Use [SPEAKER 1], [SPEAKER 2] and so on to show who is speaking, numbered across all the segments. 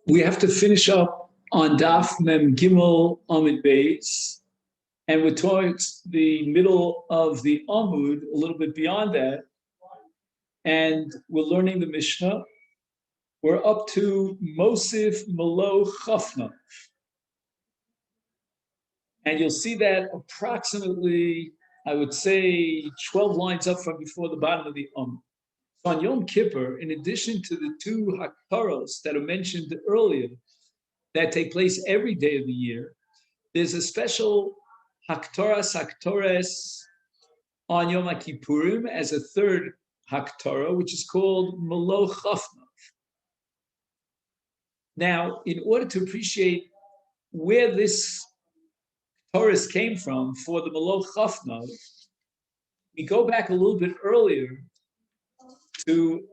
[SPEAKER 1] We have to finish up on Daf Mem Gimel Amud Beis, and we're towards the middle of the Amud, a little bit beyond that, and we're learning the Mishnah. We're up to Mosif Malo Chafna, and you'll see that approximately, I would say, 12 lines up from before the bottom of the Amud. So on Yom Kippur, in addition to the two Haktaros that are mentioned earlier, that take place every day of the year, there's a special Haktores on Yom Kippurim as a third Haktara, which is called Malo Chafna. Now, in order to appreciate where this Torah came from for the Malo Chafna, we go back a little bit earlier to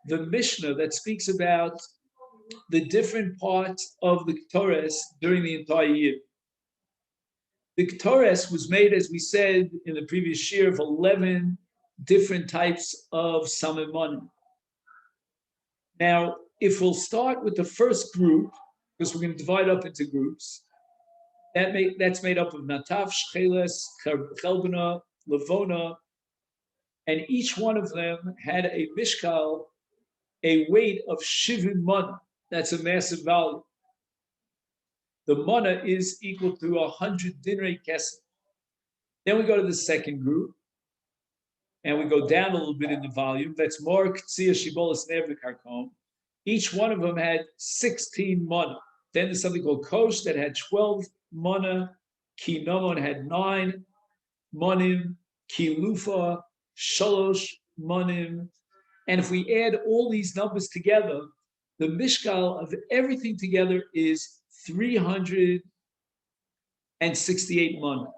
[SPEAKER 1] the Mishnah that speaks about the different parts of the Torah during the entire year. The Torah was made, as we said in the previous year, of 11 different types of samimonim. Now, if we'll start with the first group, because we're going to divide up into groups, that's made up of Natav, Shcheles, Chelbana, Levona, and each one of them had a mishkal, a weight of shivin mana. That's a massive value. The mana is equal to 100 dinrei kesef. Then we go to the second group, and we go down a little bit in the volume. That's more k'tzia shibolas nev karkom. Each one of them had 16 mana. Then there's something called kosh that had 12 mana. Ki nomon had 9 monim. Ki lufa, shalosh monim. And if we add all these numbers together, the mishkal of everything together is 368 mana.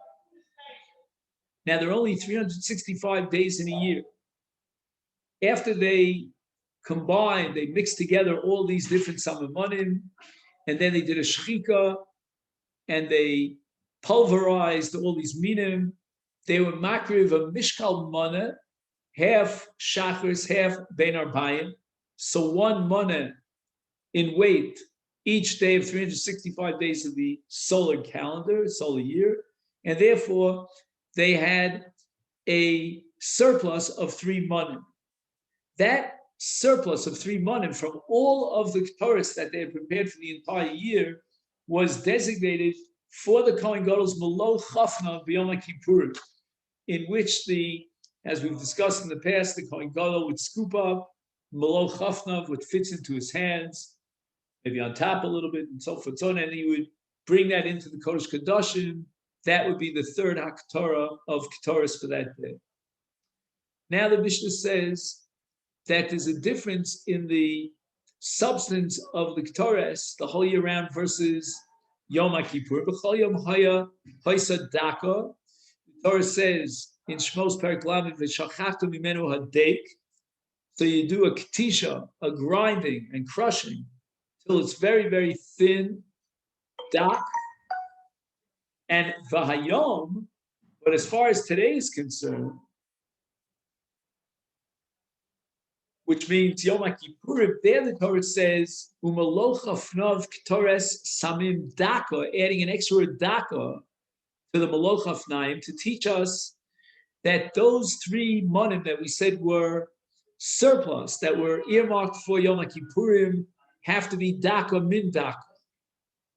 [SPEAKER 1] Now, there are only 365 days in a year. After they combined, they mixed together all these different samimonim, and then they did a shchika, and they pulverized all these minim. They were makriv a mishkal mana, half shachris, half bein arbayim. So one mana in weight each day of 365 days of the solar calendar, solar year, and therefore they had a surplus of 3 manim. That surplus of 3 manim from all of the Torahs that they had prepared for the entire year was designated for the Kohen Gadol's Malo Chafna B'Yom Kippurim, in which as we've discussed in the past, the Kohen Gadol would scoop up Malo Chafna, which fits into his hands, maybe on top a little bit, and so forth, and he would bring that into the Kodesh Kodashim. That would be the third Haktorah of Ketores for that day. Now the Mishnah says that there's a difference in the substance of the Ketores, the whole year round, versus Yom Kippur. B'chol Yom Haya Haisa Daka. The Torah says in Shmos Perek Lamed, V'shachachtu mimenu hadek. So you do a ketisha, a grinding and crushing, till it's very, very thin, dak, and v'hayom. But as far as today is concerned, which means Yom Kippurim, there the Torah says, Umalo chafnav ketores samim daka, adding an extra daka to the Malo Chafnaim to teach us that those 3 manim that we said were surplus, that were earmarked for Yom Kippurim, have to be daka min daka.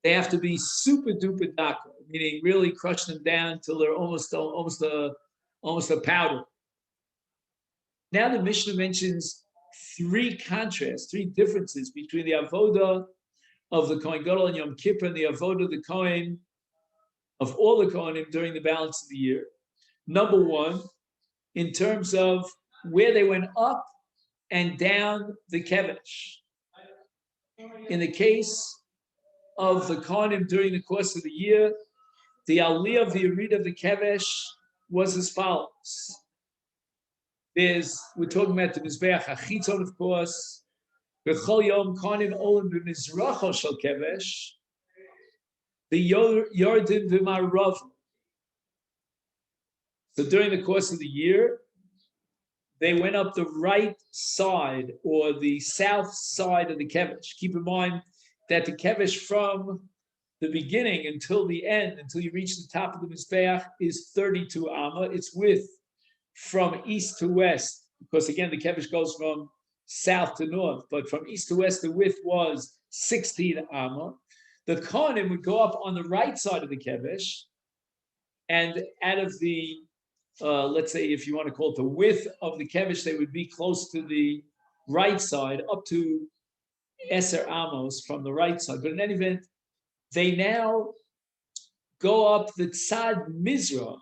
[SPEAKER 1] They have to be super duper daka, meaning really crush them down till they're almost a powder. Now the Mishnah mentions 3 contrasts, 3 differences between the avoda of the Kohen Gadol and Yom Kippur and the avoda of the Kohen, of all the Kohanim during the balance of the year. Number 1, in terms of where they went up and down the kevesh. In the case of the Kohanim during the course of the year, the aliyah of the Yerid of the kevesh was as follows. We're talking about the Mizbeach HaChitzon, of course. B'chol yom Kohanim olim b'mizracho shel kevesh, the Yordim v'marav. So during the course of the year, they went up the right side or the south side of the kevesh. Keep in mind that the kevesh from the beginning until the end, until you reach the top of the Mizbeach, is 32 amma. Its width from east to west, because again, the kevesh goes from south to north, but from east to west, the width was 16 amma. The kohanim would go up on the right side of the kevesh, and out of the, let's say, if you want to call it the width of the kevesh, they would be close to the right side, up to Eser Amos from the right side. But in any event, they now go up the Tzad Mizrah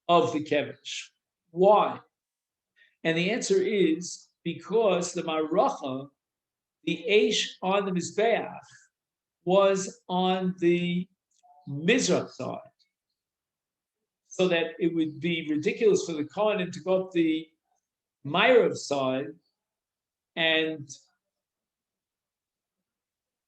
[SPEAKER 1] of the kevesh. Why? And the answer is because the Maracha, the Eish on the Mizbeach, was on the Mizrah side. So that it would be ridiculous for the Kohanim to go up the Ma'ariv side and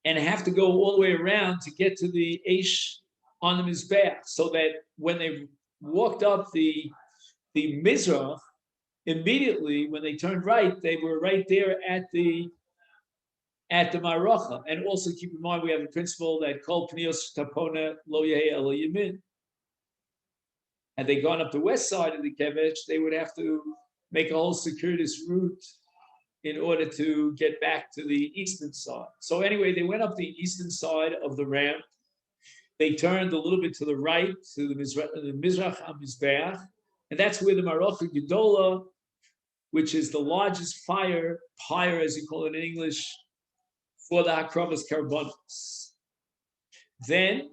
[SPEAKER 1] have to go all the way around to get to the Eish on the Mizbeach. So that when they walked up the Mizrah, immediately when they turned right, they were right there at the Maracha. And also keep in mind, we have a principle that Kol Pnios Tapona Lo Yehi Elo Yamin. Had they gone up the west side of the kevesh, they would have to make a whole circuitous route in order to get back to the eastern side. So anyway, they went up the eastern side of the ramp. They turned a little bit to the right, to the Mizrach HaMizbeach, and that's where the Maracha Gedola, which is the largest pyre, as you call it in English, for the Hakravas Karbonos. Then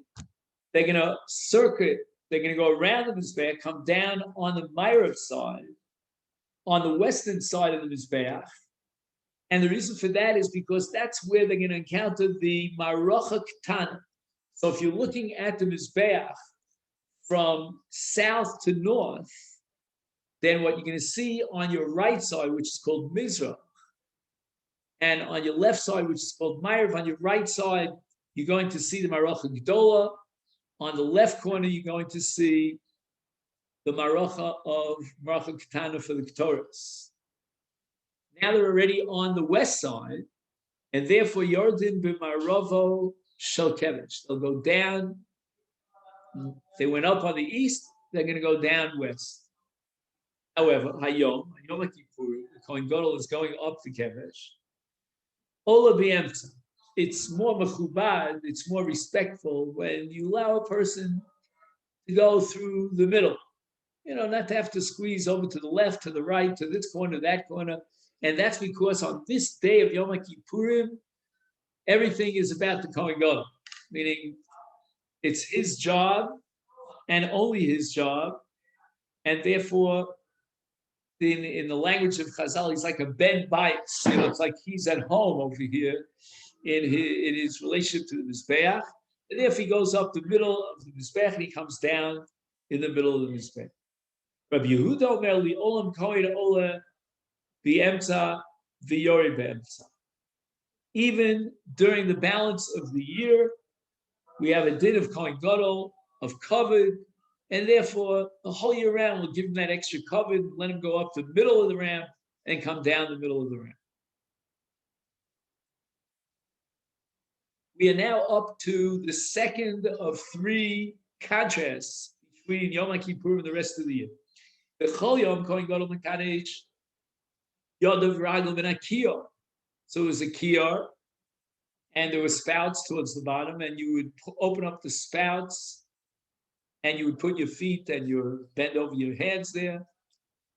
[SPEAKER 1] they're going to circuit. They're going to go around the Mizbeach, come down on the Ma'ariv side, on the western side of the Mizbeach. And the reason for that is because that's where they're going to encounter the Maracha Ketana. So if you're looking at the Mizbeach from south to north, then what you're going to see on your right side, which is called Mizrah, and on your left side, which is called Ma'ariv, on your right side, you're going to see the Maracha Gedola. On the left corner, you're going to see the Maracha of Maracha Ketana for the Ketoras. Now they're already on the west side, and therefore Yordin b'Maravo Shel Kevesh. They'll go down. They went up on the east. They're going to go down west. However, Yom Kippur, the Kohen Gadol is going up the Kevesh. Ola b'Emtza. It's more mechubad, it's more respectful when you allow a person to go through the middle. Not to have to squeeze over to the left, to the right, to this corner, that corner. And that's because on this day of Yom Kippurim, everything is about the Kohen Gadol, meaning it's his job and only his job. And therefore, in the language of Chazal, he's like a ben bites. It's like he's at home over here in his relationship to the Mizbeach. And if he goes up the middle of the Mizbeach and he comes down in the middle of the Mizbeach. Rabbi Yehuda Omer li olam kohen ola b'emtza v'yori b'emtza. Even during the balance of the year, we have a din of Kohen Gadol, of covered, and therefore the whole year round we'll give him that extra covered, let him go up the middle of the ramp and come down the middle of the ramp. We are now up to the second of three contrasts between Yom Kippur and the rest of the year. The Chol Yom Kohen Gadol Mekadesh Yodav Ragel Ben Akiyah. So it was a kiyar, and there were spouts towards the bottom, and you would open up the spouts, and you would put your feet and bend over your hands there.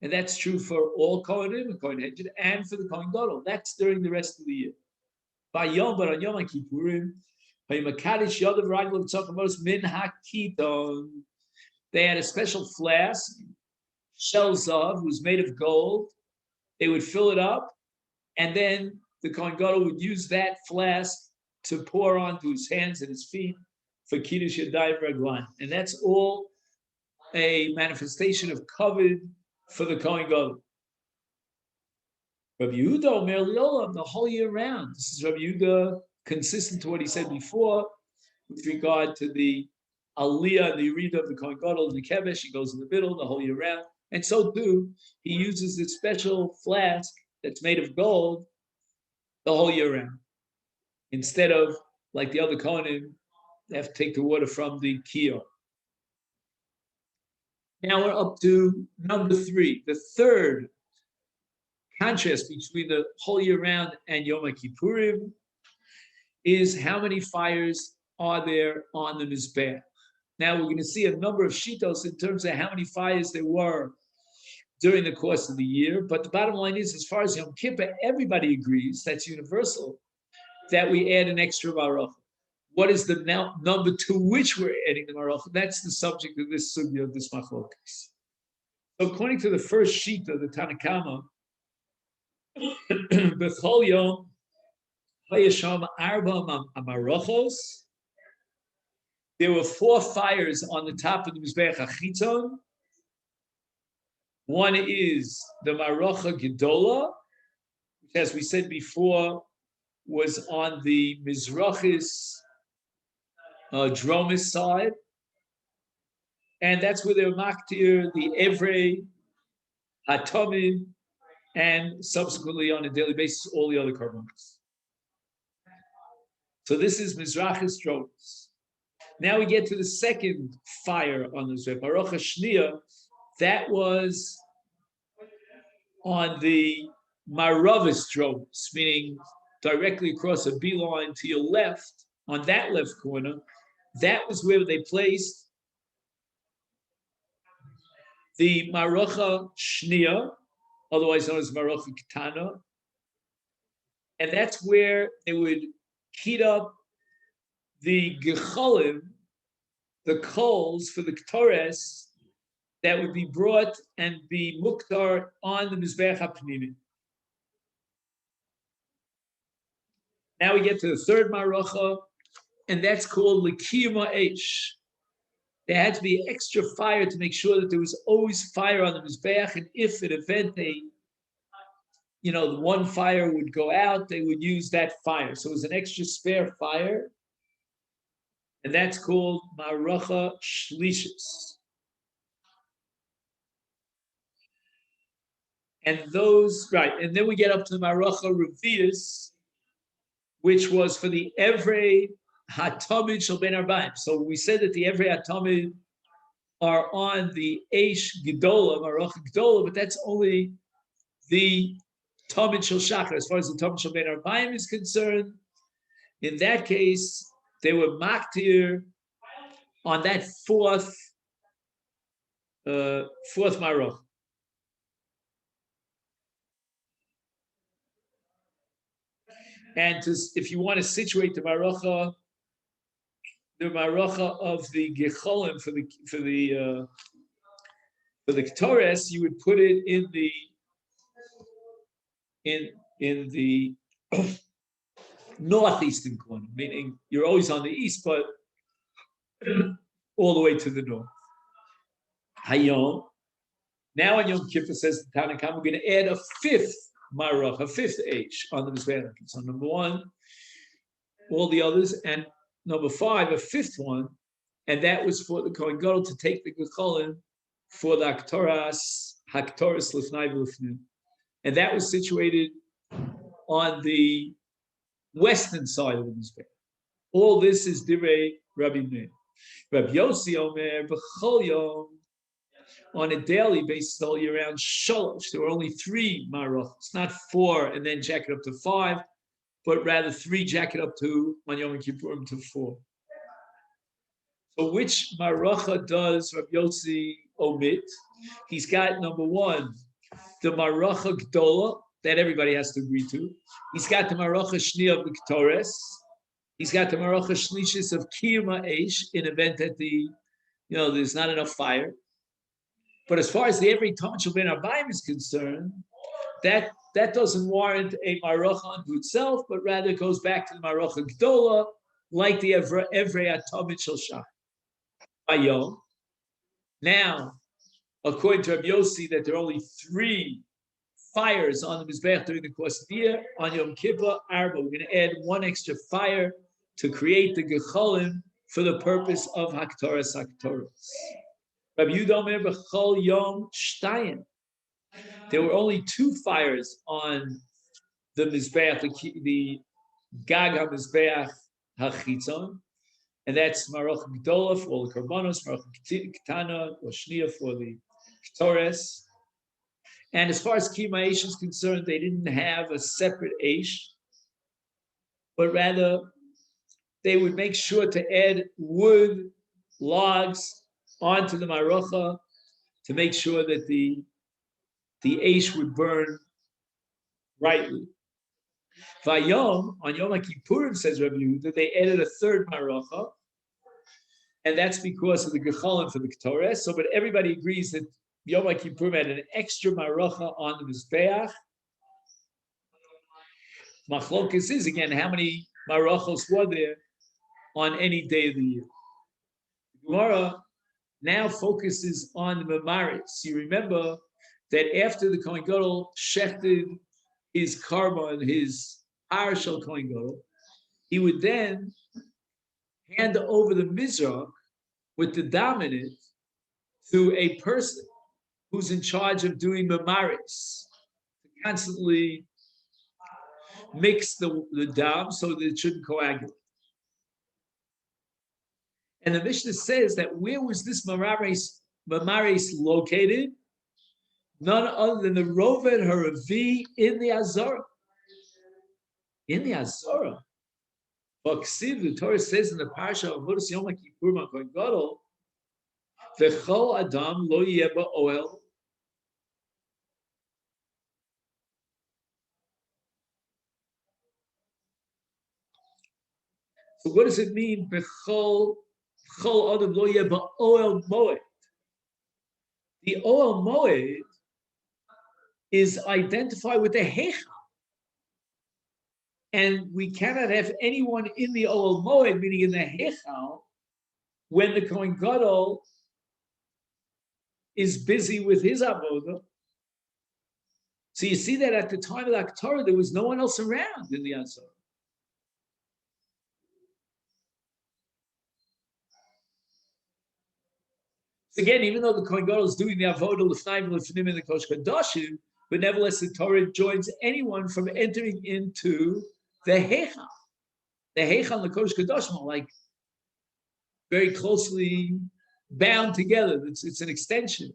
[SPEAKER 1] And that's true for all Kohanim and Kohen Hedjed, and for the Kohen Gadol. That's during the rest of the year. But on Yom Kippurim, they had a special flask, shells of, was made of gold. They would fill it up, and then the Kohen Gadol would use that flask to pour onto his hands and his feet for Kiddush Yadayim Raglayim. And that's all a manifestation of covet for the Kohen Gadol. Rabbi Yehuda Omer Liolam the whole year round. This is Rabbi Yehuda, consistent to what he said before with regard to the Aliyah and the Yerida of the Kohen Gadol, the Kevesh. He goes in the middle the whole year round. And so too, he uses this special flask that's made of gold the whole year round, instead of like the other Kohanim, they have to take the water from the Kiyah. Now we're up to number 3, the third contrast between the whole year round and Yom Kippurim is how many fires are there on the Mizbeach. Now we're going to see a number of shitos in terms of how many fires there were during the course of the year, but the bottom line is, as far as Yom Kippur, everybody agrees, that's universal, that we add an extra Baruch. What is the number to which we're adding the Baruch? That's the subject of this sugya, of this machlokas. So according to the first sheet of the Tanakama, B'chol Yom Hayasham Arba Amarochos, there were 4 fires on the top of the Mizbeach HaChitzon. One is the Marocha Gedola, which, as we said before, was on the Mizrachis Dromis side. And that's where they were maktir, the Evrei, Hatomim, and subsequently on a daily basis, all the other korbanos. So this is Mizrachis Dromis. Now we get to the second fire on the Mizrach, Marocha Shnia. That was on the Maravis Dromis, meaning directly across a beeline to your left, on that left corner. That was where they placed the Marocha Shnia, otherwise known as Marocha Ketana. And that's where they would heat up the Gecholim, the coals for the Ketores, that would be brought and be muktar on the Mizbeach HaPnimi. Now we get to the third Marocha, and that's called L'kiyuma Eish. There had to be extra fire to make sure that there was always fire on the Mizbeach, and if at an event the one fire would go out, they would use that fire. So it was an extra spare fire, and that's called Marocha Shlishis. And and then we get up to the Marocha Revius, which was for the Evrei Hatamid Shel Ben Arbaim. So we said that the Evrei Hatamid are on the Eish Gedola, Marocha Gedola, but that's only the Tamid Shel Shachar. As far as the Tamid Shel Ben Arbaim is concerned, in that case, they were maktir on that fourth Marocha. And if you want to situate the Marocha of the Gecholim for the Ketores, you would put it in the northeastern corner, meaning you're always on the east, but all the way to the north. Hayom. Now on Yom Kippur, says the Tanakh, we're going to add a fifth Maroch, a fifth H on the Mizbeach. So number 1, all the others, and number 5, a fifth one, and that was for the Kohen Gadol to take the Gecholim for the Haktoras Lifnai V'Lifnim. And that was situated on the western side of the Mizbeach. All this is Divrei Rabbi Meir. Rabbi Yossi Omer, B'chol Yom, on a daily basis, the whole year round, Sholosh. There were only 3 Marochos, not 4 and then jack it up to 5, but rather 3 jack it up to, on Yom Kippurim, to 4. So which Marocha does Rabbi Yossi omit? He's got number 1, the Marocha Gdola, that everybody has to agree to. He's got the Marocha Shni of the Ketores. He's got the Marocha Shlishis of Kiyuma Eish, in event that there's not enough fire. But as far as the every Tamid Shel Ben Arbaim is concerned, that doesn't warrant a Marocha unto itself, but rather goes back to the Marocha Gdola, like the Evrei Tamid Shel Shach. Ayom. Now, according to Rabbi Yossi, that there are only 3 fires on the Mizbeach during the course of the year. On Yom Kippur, Arba, we're going to add 1 extra fire to create the Gecholim for the purpose of Haktoras Haktoras. Rabbi Yehuda Omer B'chol Yom Shtayim. There were only 2 fires on the Mizbeach, the Gag HaMizbeach hachitzon, and that's Maroch Gdola for all the Karbanos, Maroch Ketana or Shnia for the Ketores. And as far as Kima Eish is concerned, they didn't have a separate Eish, but rather they would make sure to add wood, logs onto the Marocha to make sure that the Eish would burn brightly. Vayom, on Yom Kippurim, says Rabbi Yehuda, they added a third Marocha, and that's because of the Gecholim for the Ketores. So, but everybody agrees that Yom Kippurim had an extra Marocha on the Mizbeach. Machlokes is, again, how many Marochos were there on any day of the year. The Gemara now focuses on the Mamaris. You remember that after the Kohen Gadol shechted his carbon, his Arshal Kohen Gadol, he would then hand over the Mizrach with the dam in it to a person who's in charge of doing Mamaris, to constantly mix the dam so that it shouldn't coagulate. And the Mishnah says that where was this Mamaris located? None other than the Roved Haravi in the Azorah. In the Azorah. Vaksiv, the Torah says in the Parsha of Avodas Yom Kippur Kohen Gadol, V'chol Adam lo yeh ba'oel. So what does it mean? V'chol Adam lo yeh ba'oel moed. The Oel Moed is identified with the Heichal. And we cannot have anyone in the Oel Moed, meaning in the Heichal, when the Kohen Gadol is busy with his avodah. So you see that at the time of the Aktorah, there was no one else around in the Azor. So again, even though the Kohen Gadol is doing the avodah l'fnaim l'fnim in the Kosh Kadoshim, but nevertheless the Torah joins anyone from entering into the Heichal. The Heichal and the Kosh Kadoshim are like very closely bound together. It's an extension.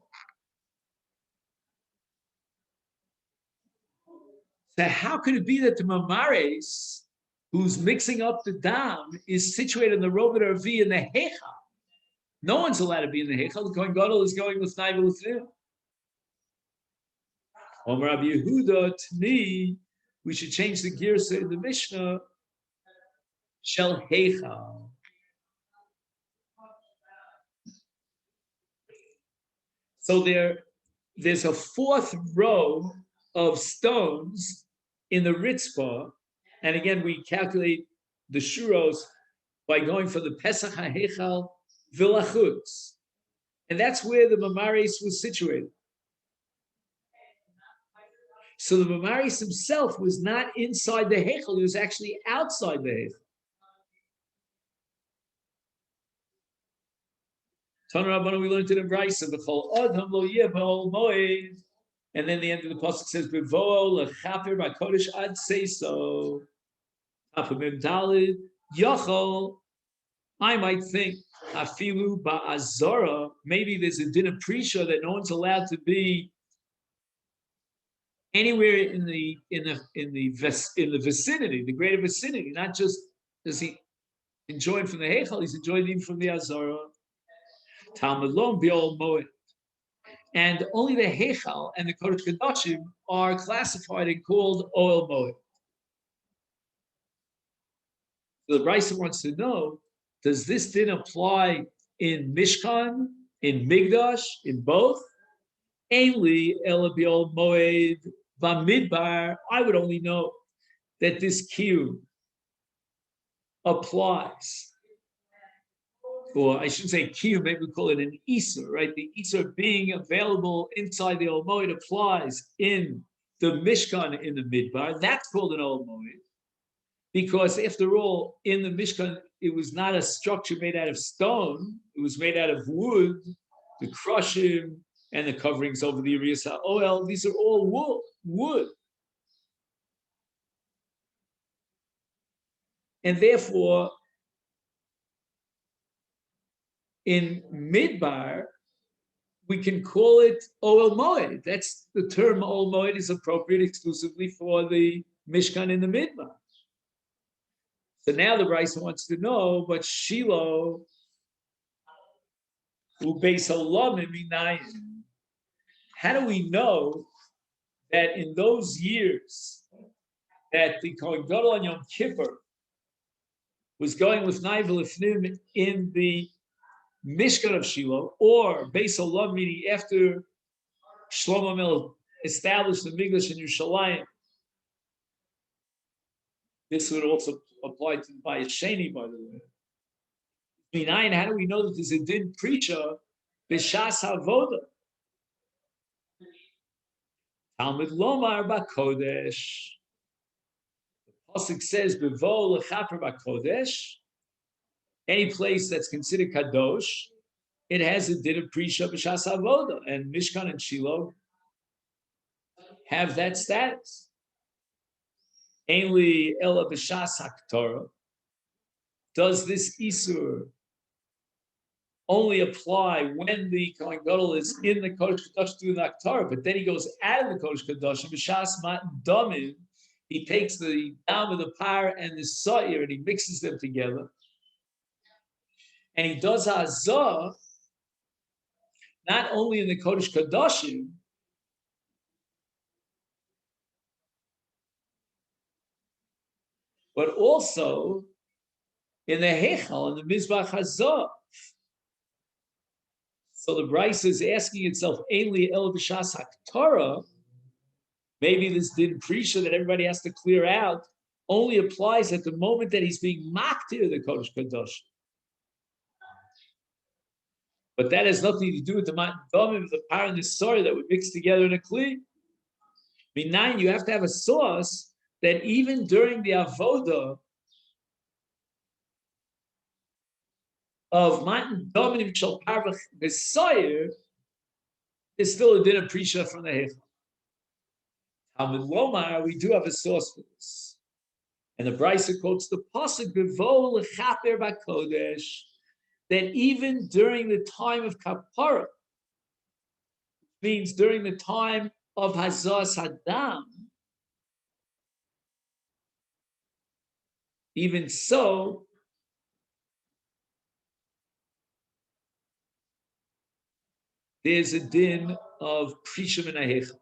[SPEAKER 1] So how could it be that the Mamares, who's mixing up the dam, is situated in the Roved Arvi in the Heichal? No one's allowed to be in the Heichal. The Kohen Gadol is going with Nai V'Lefnim. Omer Rabbi Yehuda, to me, we should change the girsa in the Mishnah. Shel Heichal. So there's a fourth row of stones in the Ritzpah, and again we calculate the shuros by going for the Pesach HaHeichal V'Lachutz, and that's where the Mamaris was situated. So the Mamaris himself was not inside the Heichal; he was actually outside the Heichal. Tana Rabbanu, we learned in the Brisa, B'chol Adam lo yeh b'ol moed, and then the end of the pasuk says, "B'vo'o lechaper b'kodesh ad seiso." Afamim dalid yachol. I might think afilu ba'azora. Maybe there's a din of prisha that no one's allowed to be anywhere in the vicinity, the greater vicinity. Not just does he enjoy from the heichal, he's enjoying even from the azora. Talmud lo b'ol moed. And only the Heichal and the Kodesh Kodashim are classified and called Oel Moed. So the Brisa wants to know, does this din apply in Mishkan, in Migdash, in both? Ainly Ela B'ol Moed Bamidbar. I would only know that this Kiyum applies. Or I shouldn't say kiyum, maybe we call it an isur, right? The isur being available inside the Oel Moed applies in the Mishkan in the Midbar. That's called an Oel Moed. Because after all, in the Mishkan, it was not a structure made out of stone. It was made out of wood, the crushim, and the coverings over the Urias HaOel. These are all wood. And therefore, In Midbar, we can call it Oel Moed. That's the term Oel Moed is appropriate exclusively for the Mishkan in the Midbar. So now the Brisa wants to know, but Shiloh ubeis olamim minayin. How do we know that in those years that the Kohen Gadol on Yom Kippur was going with Nai v'lifnim in the Mishkan of Shiloh, or Beis Olam, meaning after Shlomo Melech established the Mikdash in Yerushalayim? This would also apply to Bayit Sheni, by the way. Minayin, how do we know that there's a din preacher b'shas havoda? Talmud Lomar Bakodesh. The pasuk says Bevo lechaper Bakodesh. Any place that's considered kadosh, it has a din of preacher b'shas havoda, and Mishkan and Shiloh have that status. Ainli ela b'shas haktorah. Does this isur only apply when the Kohen Gadol is in the Kodesh Kadosh doing the Aktar, but then he goes out of the Kodesh Kadosh, b'shas matan damim, he takes the dam of the par and the sa'ir and he mixes them together. And he does hazah not only in the Kodesh Kadoshim, but also in the Heichal, in the Mizbach Hazah. So the Brisa is asking itself, Einli el b'shas haktorah, maybe this din prisha that everybody has to clear out only applies at the moment that he's being maktir the Kodesh Kadosh. But that has nothing to do with the matan damim, the par and the soy that would mix together in a kli. Minayin, you have to have a sauce that even during the avoda of matan damim shel parvach b'soyer, is still a din of prisha from the heichal. Talmud Lomar, we do have a source for this, and the Brisa quotes the pasuk Bevo lechaper bakodesh, that even during the time of kapara, means during the time of hazas hadam, even so, there's a din of prishim and ahechel.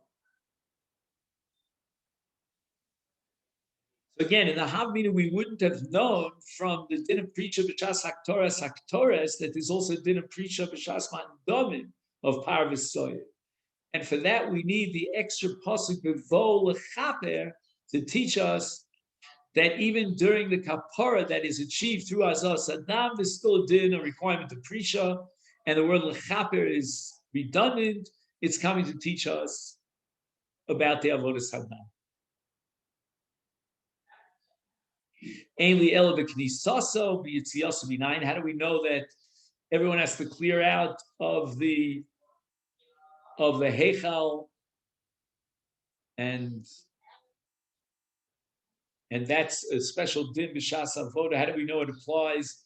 [SPEAKER 1] So again, in the Havmina, we wouldn't have known from the din of prishim b'shas haktoras that there's also a din of prishim b'shas matan damim of parvis soyer. And for that, we need the extra pasuk bevo lechaper to teach us that even during the kapara that is achieved through azas adam, there's still a din, a requirement of prisha, and the word lechaper is redundant. It's coming to teach us about the avodas hadam. Ainli ela b'knisaso b'yitziyaso b'nayin. How do we know that everyone has to clear out of the heichal, and that's a special din b'shas avoda? How do we know it applies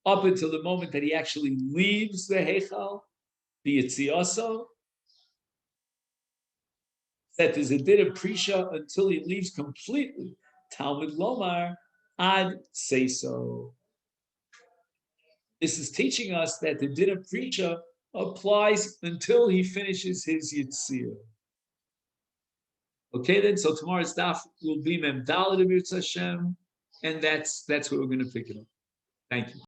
[SPEAKER 1] up until the moment that he actually leaves the heichal, b'yitziyaso? That there's a din of prisha until he leaves completely. Talmud Lomar ad say so. This is teaching us that the din of prisha applies until he finishes his yitzir. Okay, then. So tomorrow's daf will be Mem Daled B'Yirtzeh Hashem, and that's where we're going to pick it up. Thank you.